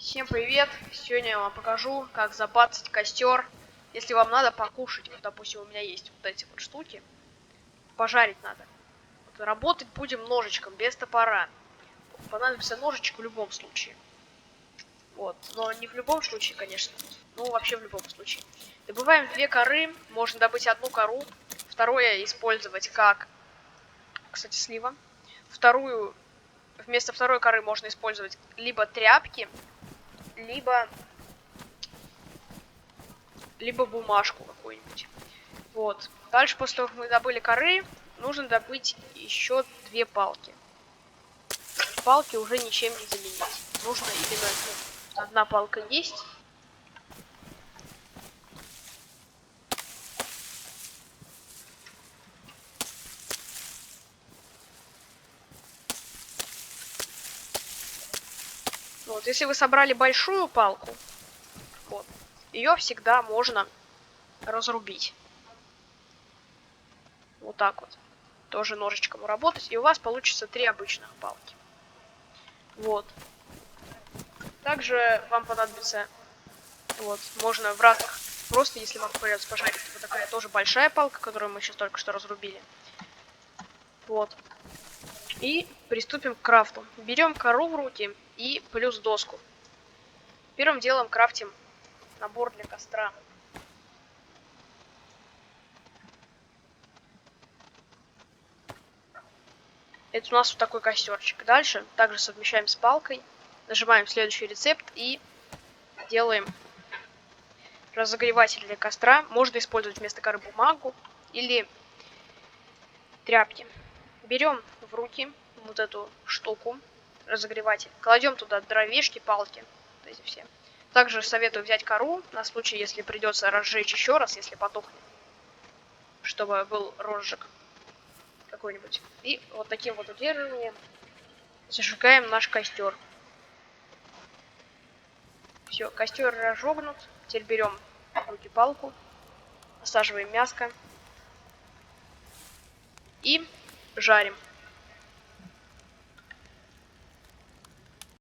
Всем привет! Сегодня я вам покажу, как забацать костер. Если вам надо покушать, вот, допустим, у меня есть вот эти вот штуки, пожарить надо. Вот, работать будем ножичком, без топора. Понадобится ножичек в любом случае. Вот, но не в любом случае, конечно. Ну, вообще в любом случае. Добываем 2 коры, можно добыть 1 кору. Второе использовать как, кстати, слива. Вторую, вместо второй коры можно использовать либо тряпки, либо бумажку какую-нибудь. Вот. Дальше, после того, как мы добыли коры, нужно добыть еще 2 палки. Палки уже ничем не заменить. Нужно именно, ну, 1 палка есть. Вот, если вы собрали большую палку, вот, ее всегда можно разрубить. Вот так вот. Тоже ножичком работать. И у вас получится 3 обычных палки. Вот. Также вам понадобится, вот, можно в разных, просто если вам придется пожарить, вот такая тоже большая палка, которую мы сейчас только что разрубили. Вот. И приступим к крафту. Берем кору в руки и плюс доску. Первым делом крафтим набор для костра. Это у нас вот такой костерчик. Дальше также совмещаем с палкой. Нажимаем следующий рецепт и делаем разогреватель для костра. Можно использовать вместо коры бумагу или тряпки. Берем в руки вот эту штуку, разогреватель. Кладем туда дровишки, палки. Вот эти все. Также советую взять кору на случай, если придется разжечь еще раз, если потухнет. Чтобы был розжиг какой-нибудь. И вот таким вот удерживанием зажигаем наш костер. Все, костер разжёгнут. Теперь берем в руки палку, насаживаем мяско и жарим.